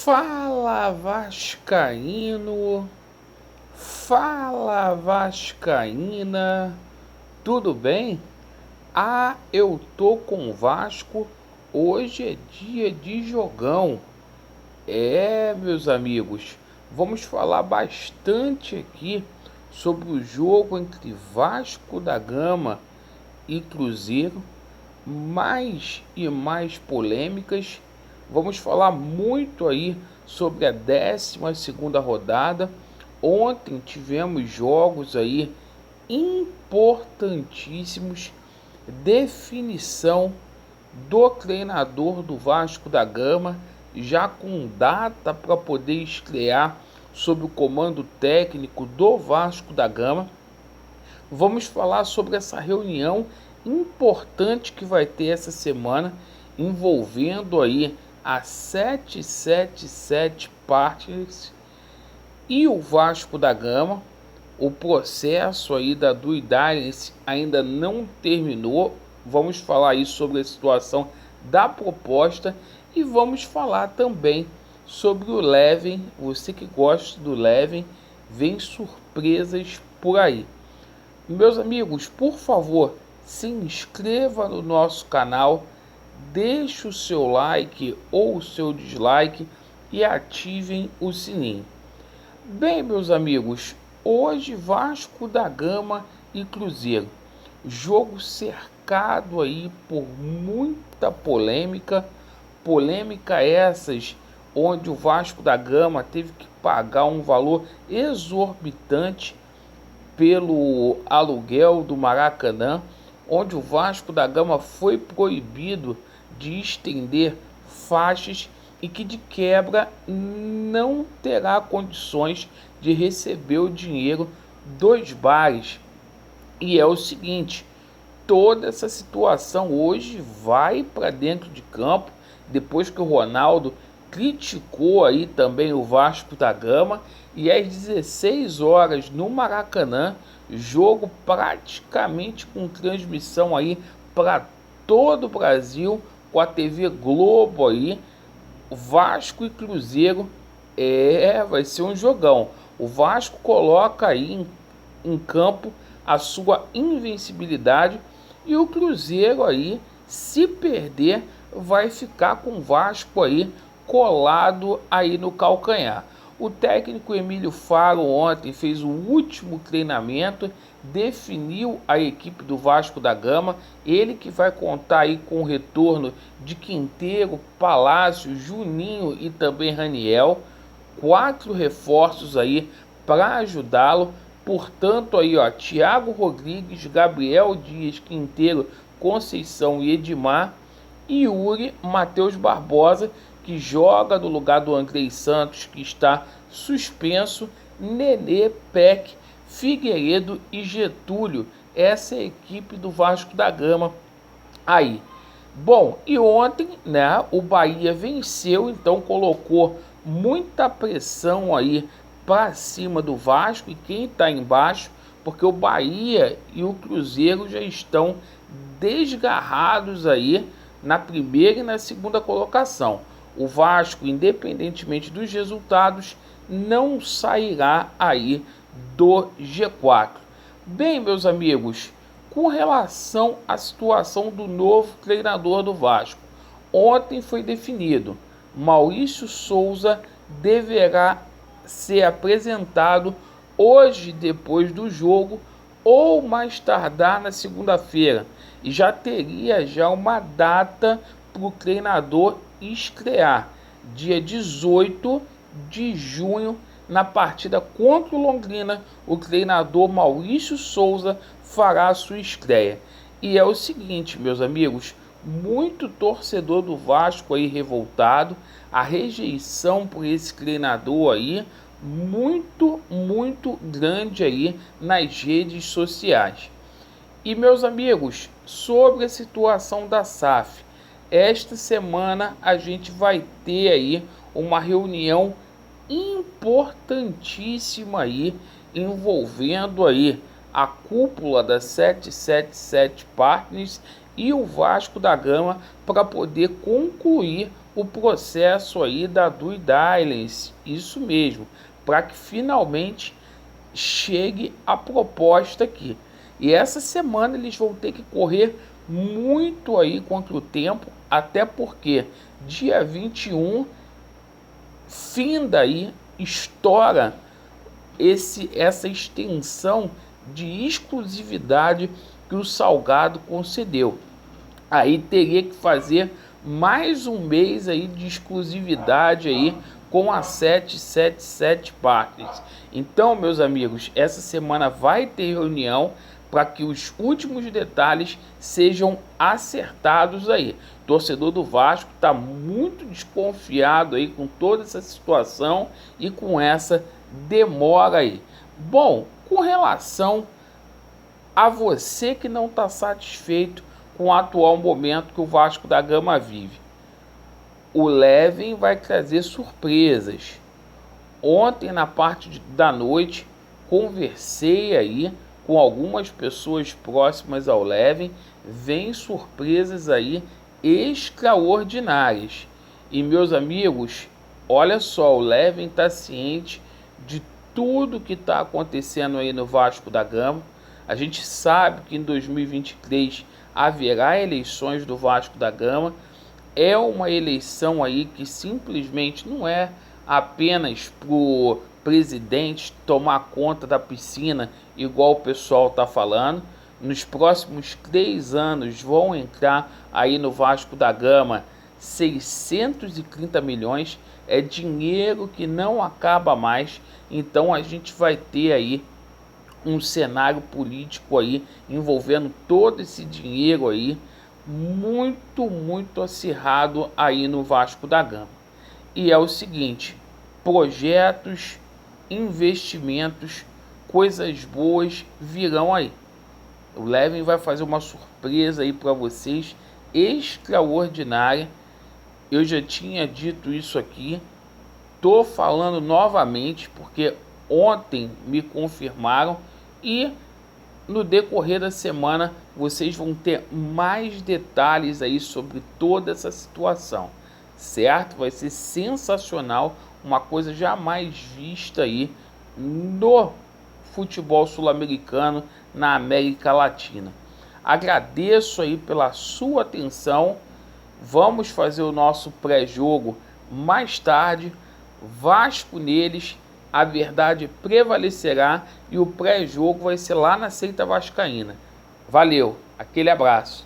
Fala Vascaíno, fala Vascaína, tudo bem? Eu tô com o Vasco, hoje é dia de jogão. Meus amigos, vamos falar bastante aqui sobre o jogo entre Vasco da Gama e Cruzeiro, mais e mais polêmicas. Vamos falar muito aí sobre a 12ª rodada. Ontem tivemos jogos aí importantíssimos, definição do treinador do Vasco da Gama, já com data para poder estrear sob o comando técnico do Vasco da Gama. Vamos falar sobre essa reunião importante que vai ter essa semana, envolvendo aí a 777 Partners e o Vasco da Gama. O processo aí da Due Diligence ainda não terminou. Vamos falar aí sobre a situação da proposta e vamos falar também sobre o Leven. Você que gosta do Leven, vem surpresas por aí. Meus amigos, por favor, se inscreva no nosso canal, deixe o seu like ou o seu dislike e ativem o sininho. Bem, meus amigos, hoje Vasco da Gama e Cruzeiro, jogo cercado aí por muita polêmica essas onde o Vasco da Gama teve que pagar um valor exorbitante pelo aluguel do Maracanã, onde o Vasco da Gama foi proibido de estender faixas e que de quebra não terá condições de receber o dinheiro dos bares. E é o seguinte, toda essa situação hoje vai para dentro de campo, depois que o Ronaldo criticou aí também o Vasco da Gama, e às 16 horas no Maracanã, jogo praticamente com transmissão aí para todo o Brasil, com a TV Globo aí, Vasco e Cruzeiro, vai ser um jogão. O Vasco coloca aí em campo a sua invencibilidade e o Cruzeiro aí, se perder, vai ficar com o Vasco aí colado aí no calcanhar. O técnico Emílio Faro ontem fez o último treinamento, definiu a equipe do Vasco da Gama, ele que vai contar aí com o retorno de Quinteiro, Palácio, Juninho e também Raniel, 4 reforços aí para ajudá-lo. Portanto aí, ó, Thiago Rodrigues, Gabriel Dias, Quinteiro, Conceição e Edmar, e Yuri, Matheus Barbosa, que joga no lugar do Andrei Santos, que está suspenso, Nenê, Peck, Figueiredo e Getúlio. Essa é a equipe do Vasco da Gama aí. Bom, e ontem, né, o Bahia venceu, então colocou muita pressão aí para cima do Vasco e quem está embaixo, porque o Bahia e o Cruzeiro já estão desgarrados aí na primeira e na segunda colocação. O Vasco, independentemente dos resultados, não sairá aí do G4. Bem, meus amigos, com relação à situação do novo treinador do Vasco, ontem foi definido, Maurício Souza deverá ser apresentado hoje depois do jogo ou mais tardar na segunda-feira, e já teria uma data para o treinador estrear, dia 18 de junho, na partida contra o Londrina. O treinador Maurício Souza fará a sua estreia. E é o seguinte, meus amigos, muito torcedor do Vasco aí revoltado, a rejeição por esse treinador aí muito grande aí nas redes sociais. E meus amigos, sobre a situação da SAF, esta semana a gente vai ter aí uma reunião importantíssima aí, envolvendo aí a cúpula da 777 Partners e o Vasco da Gama, para poder concluir o processo aí da due diligence, isso mesmo, para que finalmente chegue a proposta aqui. E essa semana eles vão ter que correr muito aí contra o tempo, até porque dia 21 finda aí, estoura essa extensão de exclusividade que o Salgado concedeu. Aí teria que fazer mais um mês aí de exclusividade aí com a 777 Partners. Então, meus amigos, essa semana vai ter reunião para que os últimos detalhes sejam acertados aí. O torcedor do Vasco está muito desconfiado aí com toda essa situação e com essa demora aí. Bom, com relação a você que não está satisfeito com o atual momento que o Vasco da Gama vive, o Levin vai trazer surpresas. Ontem, na parte da noite, conversei aí com algumas pessoas próximas ao Levin, vem surpresas aí extraordinárias. E, meus amigos, olha só, o Levin está ciente de tudo que está acontecendo aí no Vasco da Gama. A gente sabe que em 2023 haverá eleições do Vasco da Gama. É uma eleição aí que simplesmente não é apenas para o presidente tomar conta da piscina, igual o pessoal está falando. Nos próximos 3 anos vão entrar aí no Vasco da Gama 630 milhões. É dinheiro que não acaba mais. Então a gente vai ter aí um cenário político aí envolvendo todo esse dinheiro aí muito acirrado aí no Vasco da Gama. E é o seguinte, projetos, investimentos, coisas boas virão aí. O Levin vai fazer uma surpresa aí para vocês extraordinária. Eu já tinha dito isso aqui, tô falando novamente porque ontem me confirmaram e no decorrer da semana vocês vão ter mais detalhes aí sobre toda essa situação, certo? Vai ser sensacional, uma coisa jamais vista aí no futebol sul-americano, na América Latina. Agradeço aí pela sua atenção. Vamos fazer o nosso pré-jogo mais tarde. Vasco neles, a verdade prevalecerá e o pré-jogo vai ser lá na Seita Vascaína. Valeu, aquele abraço.